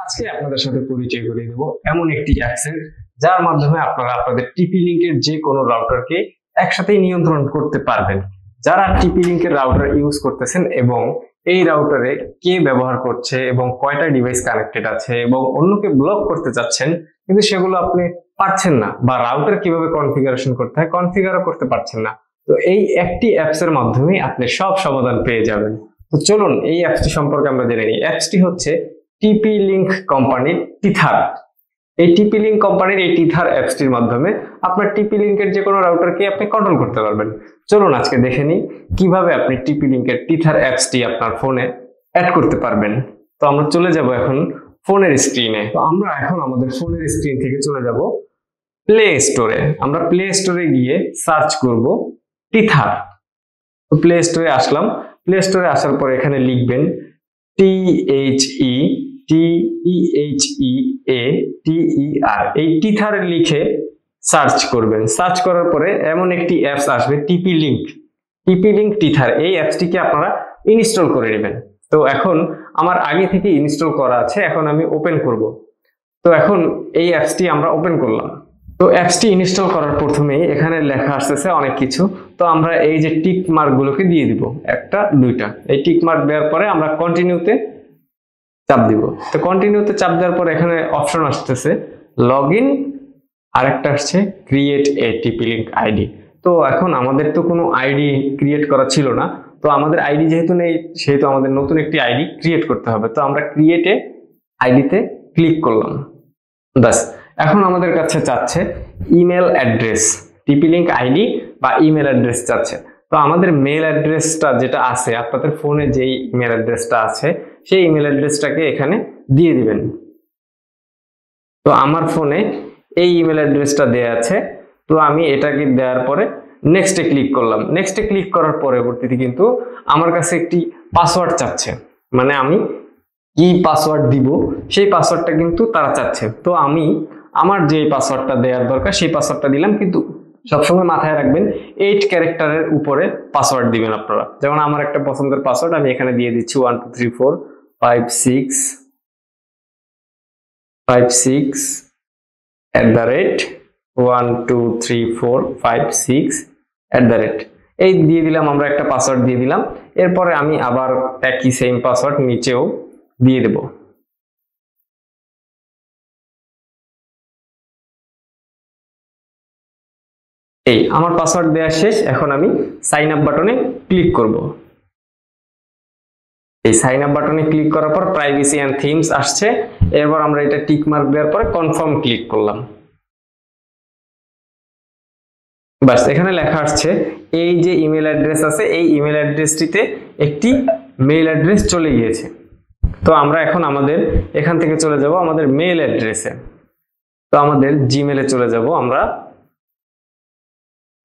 আজকে আপনাদের সাথে পরিচয় করিয়ে দেব এমন একটি অ্যাপসের যার মাধ্যমে আপনারা আপনাদের টিপি লিংকের যে কোনো রাউটারকে একসাথেই নিয়ন্ত্রণ করতে পারবেন। যারা টিপি লিংকের রাউটার ইউজ করতেছেন এবং এই রাউটারে কে ব্যবহার করছে এবং কয়টা ডিভাইস কানেক্টেড আছে এবং অন্যকে ব্লক করতে চাচ্ছেন, কিন্তু সেগুলো আপনি পারছেন না, বা রাউটার কিভাবে কনফিগারেশন করতে হয় কনফিগারও করতে পারছেন না, তো এই একটি অ্যাপসের মাধ্যমে আপনি সব সমাধান পেয়ে যাবেন। তো চলুন এই অ্যাপসটি সম্পর্কে আমরা জেনে নিই। অ্যাপসটি হচ্ছে টিপি লিংক কোম্পানির টিথার। এই টিপি লিংক কোম্পানির এই টিথার অ্যাপসটির মাধ্যমে আপনার টিপি লিংকের যে কোনো রাউটারকে আপনি কন্ট্রোল করতে পারবেন। চলুন আজকে দেখে নিই কিভাবে আপনি টিপি লিংকের টিথার অ্যাপসটি আপনার ফোনে অ্যাড করতে পারবেন। তো আমরা চলে যাব এখন ফোনের স্ক্রিনে। তো আমরা এখন আমাদের ফোনের স্ক্রিন থেকে চলে যাব প্লে স্টোরে। আমরা প্লে স্টোরে গিয়ে সার্চ করব টিথার। তো প্লে স্টোরে আসলাম। প্লে স্টোরে আসার পর এখানে লিখবেন THETHEATER, এই টিথার লিখে সার্চ করবেন। সার্চ করার পরে এমন একটি অ্যাপস আসবে টিপি লিংক টিথার। এই অ্যাপসটিকে আপনারা ইনস্টল করে নেবেন। তো এখন আমার আগে থেকে ইনস্টল করা আছে, এখন আমি ওপেন করব। তো এখন এই অ্যাপসটি আমরা ওপেন করলাম। তো অ্যাপসটি ইনস্টল করার প্রথমেই এখানে লেখা আসতেছে অনেক কিছু। তো আমরা এই যে টিক মার্ক গুলোকে দিয়ে দিব, একটা দুইটা। এই টিক মার্ক দেওয়ার পরে আমরা কন্টিনিউতে চাপ দিব। তো কন্টিনিউতে চাপ দেওয়ার পর এখানে অপশন আসতেছে লগ ইন, আরেকটা আসছে ক্রিয়েট এ টিপি লিংক আইডি। তো এখন আমাদের তো কোনো আইডি ক্রিয়েট করা ছিল না, তো আমাদের আইডি যেহেতু নেই সেহেতু আমাদের নতুন একটি আইডি ক্রিয়েট করতে হবে। তো আমরা ক্রিয়েট এ আইডিতে ক্লিক করলাম। বাস, এখন আমাদের কাছে চাচ্ছে ইমেল অ্যাড্রেস, টিপি লিংক আইডি বা ইমেল অ্যাড্রেস চাচ্ছে। তো আমাদের মেল অ্যাড্রেসটা যেটা আছে, আপনাদের ফোনে যেই ইমেল অ্যাড্রেসটা আছে সেই ইমেল অ্যাড্রেসটাকে এখানে দিয়ে দিবেন। তো আমার ফোনে এই ইমেল অ্যাড্রেসটা দেয়া আছে, তো আমি এটাকে দেওয়ার পরে নেক্সটে ক্লিক করলাম। নেক্সটে ক্লিক করার পরবর্তীতে কিন্তু আমার কাছে একটি পাসওয়ার্ড চাচ্ছে, মানে আমি কি পাসওয়ার্ড দিব সেই পাসওয়ার্ডটা কিন্তু তারা চাচ্ছে। তো আমি আমার যে পাসওয়ার্ডটা দেওয়ার দরকার সেই পাসওয়ার্ডটা দিলাম, কিন্তু সবসময় মাথায় রাখবেন 8 ক্যারেক্টারের উপরে পাসওয়ার্ড দিবেন আপনারা। যেমন আমার একটা পছন্দের পাসওয়ার্ড আমি এখানে দিয়ে দিচ্ছি 123456@123456 এই দিয়ে দিলাম, আমরা একটা পাসওয়ার্ড দিয়ে দিলাম। এরপরে আমি আবার একই সেম পাসওয়ার্ড নিচেও দিয়ে দেব। এই আমার পাসওয়ার্ড দেওয়া শেষ। এখন আমি সাইন আপ বাটনে ক্লিক করব। এই সাইন আপ বাটনে ক্লিক করার পর প্রাইভেসি এন্ড থিমস আসছে। এরপর আমরা এটা টিক মার্ক দেওয়ার পরে কনফার্ম ক্লিক করলাম। বাস, এখানে লেখা আসছে এই যে ইমেল অ্যাড্রেস আছে এই ইমেল অ্যাড্রেসটিতে একটি মেইল অ্যাড্রেস চলে গিয়েছে। তো আমরা এখন আমাদের এখান থেকে চলে যাব আমাদের মেইল অ্যাড্রেসে। তো আমাদের জিমেলে চলে যাব আমরা।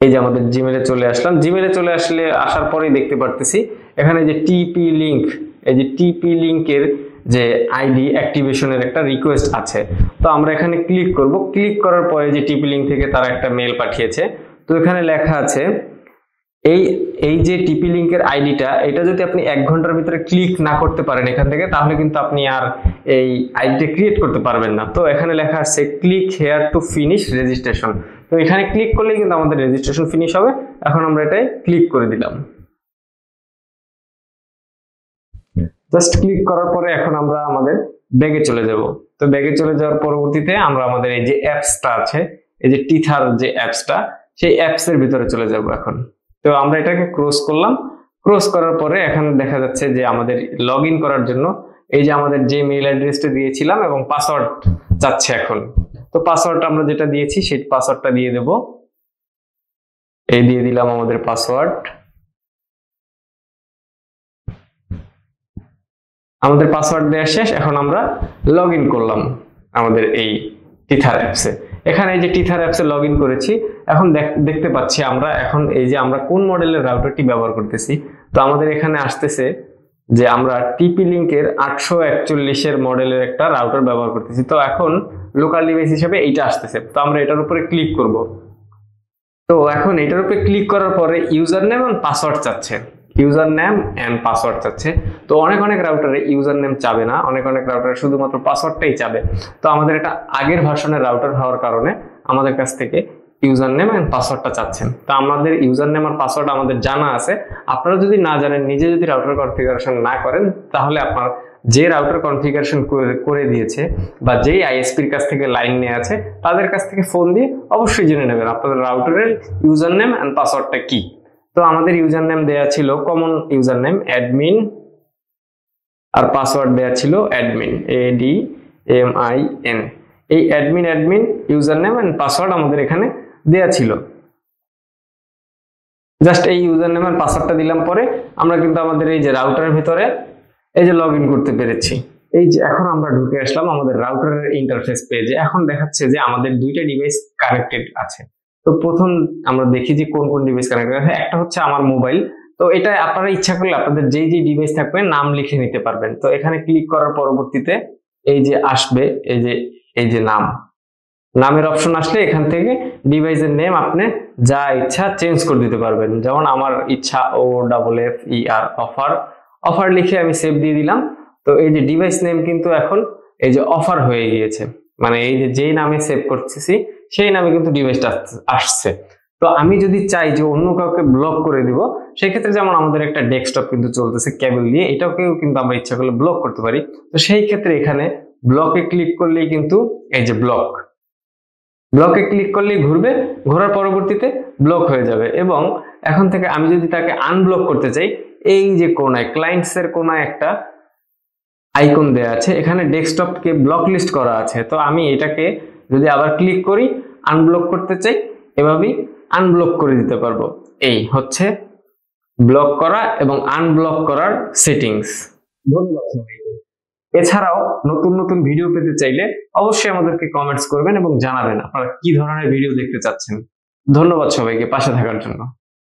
এই যে আমাদের জিমেলে চলে আসলাম। জিমেলে চলে আসার পরেই দেখতে পারতেছি এখানে যে টিপি লিংক, এই যে টিপি লিংকের যে আইডি অ্যাক্টিভেশনের একটা রিকোয়েস্ট আছে। তো আমরা এখানে ক্লিক করব। ক্লিক করার পরে যে টিপি লিংক থেকে তারা একটা মেল পাঠিয়েছে। তো এখানে লেখা আছে এই যে টিপি লিংকের আইডিটা, এটা যদি আপনি 1 ঘন্টার ভিতরে ক্লিক না করতে পারেন এখান থেকে, তাহলে কিন্তু আপনি আর এই আইডিটা ক্রিয়েট করতে পারবেন না। তো এখানে লেখা আছে click here to finish registration. তো এখানে ক্লিক করলেই কিন্তু আমাদের রেজিস্ট্রেশন ফিনিশ হবে। এখন আমরা এটাই ক্লিক করে দিলাম। জাস্ট ক্লিক করার পরে এখন আমরা আমাদের ব্যাগে চলে যাব। তো ব্যাগে চলে যাওয়ার পরবর্তীতে আমরা আমাদের এই যে অ্যাপসটা আছে, এই যে টিথার যে অ্যাপসটা, সেই অ্যাপসের ভিতরে চলে যাব এখন। তো আমরা এটাকে ক্লোজ করলাম। ক্লোজ করার পরে এখানে দেখা যাচ্ছে যে আমাদের লগ ইন করার জন্য এই যে আমাদের যে মেইল অ্যাড্রেসটা দিয়েছিলাম এবং পাসওয়ার্ড চাচ্ছে এখন। তো পাসওয়ার্ডটা আমরা যেটা দিয়েছি সেই পাসওয়ার্ডটা দিয়ে দেব। এই দিয়ে দিলাম আমাদের পাসওয়ার্ড। আমাদের পাসওয়ার্ড দেওয়া শেষ। এখন আমরা লগ ইন করলাম আমাদের এই টিথার অ্যাপসে। এখানে এই যে টিথার অ্যাপসে লগ ইন করেছি। এখন দেখতে পাচ্ছি আমরা এখন এই যে আমরা কোন মডেলের রাউটারটি ব্যবহার করতেছি। তো আমাদের এখানে আসতেছে যে আমরা টিপি লিংকের 841 মডেলের একটা রাউটার ব্যবহার করতেছি। তো এখন লোকাল ডিভাইস হিসেবে এইটা আসতেছে। তো আমরা এটার উপরে ক্লিক করব। তো এখন এটার উপরে ক্লিক করার পরে ইউজার নেম এবং পাসওয়ার্ড চাচ্ছে। ইউজার নেম এন্ড পাসওয়ার্ড চাচ্ছে। তো অনেক রাউটারে ইউজার নেম চাবে না, অনেক রাউটারে শুধুমাত্র পাসওয়ার্ডটাই চাবে। তো আমাদের এটা আগের ভার্সনের রাউটার হওয়ার কারণে আমাদের কাছ থেকে ইউজার নেম এন্ড পাসওয়ার্ডটা চাচ্ছেন। তো আমাদের ইউজার নেম আর পাসওয়ার্ড আমাদের জানা আছে। আপনারা যদি না জানেন, নিজে যদি রাউটার কনফিগারেশন না করেন, তাহলে আপনার যে রাউটার কনফিগারেশন করে দিয়েছে বা যেই আইএসপির কাছ থেকে লাইন নিয়ে আছে তাদের কাছ থেকে ফোন দিয়ে অবশ্যই জেনে নেবেন আপনাদের রাউটারের ইউজার নেম এন্ড পাসওয়ার্ডটা কি। তো আমাদের ইউজার নেম দেয়া ছিল কমন ইউজার নেম অ্যাডমিন, আর পাসওয়ার্ড দেয়া ছিল অ্যাডমিন, ADMIN। এই admin user name and password আমাদের এখানে দেয়া ছিল। জাস্ট এই ইউজার নেম এন্ড পাসওয়ার্ডটা দিলাম, পরে আমরা কিন্তু আমাদের এই যে রাউটারের ভিতরে এই যে লগ ইন করতে পেরেছি। এই যে এখন আমরা ঢুকে আসলাম আমাদের রাউটারের ইন্টারফেস পেজে। এখন দেখাচ্ছে যে আমাদের দুইটা ডিভাইস কানেক্টেড আছে। তো প্রথম আমরা দেখি যে কোন কোন ডিভাইস কানেক্টেড আছে। একটা হচ্ছে আমার মোবাইল। তো এটা আপনারা ইচ্ছা করলে আপনাদের যেই ডিভাইস থাকবে নাম লিখে নিতে পারবেন। তো এখানে ক্লিক করার পরবর্তীতে এই যে আসবে এই যে নামের অপশন আসলে এখান থেকে ডিভাইসের নেম আপনি যা ইচ্ছা চেঞ্জ করে দিতে পারবেন। যেমন আমার ইচ্ছা OFFER অফার লিখে আমি সেভ দিয়ে দিলাম। তো এই যে ডিভাইস নেম কিন্তু এখন এই যে অফার হয়ে গিয়েছে, মানে এই যে যেই নামে সেভ করতেছি সেই নামে কিন্তু ডিভাইসটা আসছে। তো আমি যদি চাই যে অন্য কাউকে ব্লক করে দিব, সেক্ষেত্রে যেমন আমাদের একটা ডেস্কটপ কিন্তু চলতেছে কেবল দিয়ে, এটাকেও কিন্তু আমরা ইচ্ছা করলে ব্লক করতে পারি। তো সেই ক্ষেত্রে এখানে ব্লকে ক্লিক করলেই কিন্তু এই যে ব্লকে ক্লিক করলেই ঘুরবে, ঘোরার পরবর্তীতে ব্লক হয়ে যাবে। এবং এখন থেকে আমি যদি তাকে আনব্লক করতে চাই, এই যে কোনায় ক্লায়েন্টস এর কোনায় একটা আইকন দেয়া আছে, এখানে ডেস্কটপকে ব্লক লিস্ট করা আছে। তো আমি এটাকে যদি আবার ক্লিক করি আনব্লক করতে চাই, এভাবেই আনব্লক করে দিতে পারবো। এই হচ্ছে ব্লক করা এবং আনব্লক করার সেটিংস। ধন্যবাদ সবাইকে। এছাড়াও নতুন ভিডিও পেতে চাইলে অবশ্যই আমাদেরকে কমেন্টস করবেন এবং জানাবেন আপনারা কি ধরনের ভিডিও দেখতে চাচ্ছেন। ধন্যবাদ সবাইকে পাশে থাকার জন্য।